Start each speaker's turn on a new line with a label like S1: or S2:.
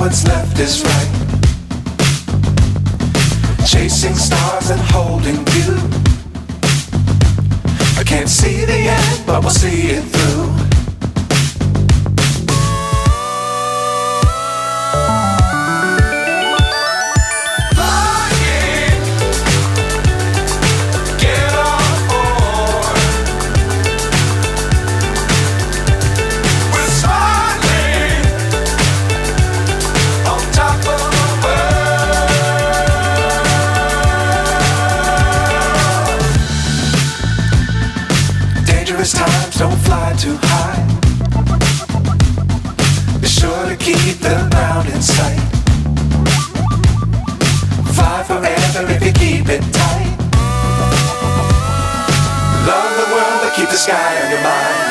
S1: what's left is right. Chasing stars and holding you. I can't see the end, but we'll see it through. Times don't fly too high. Be sure to keep the ground in sight. Fly forever if you keep it tight. Love the world but keep the sky on your mind.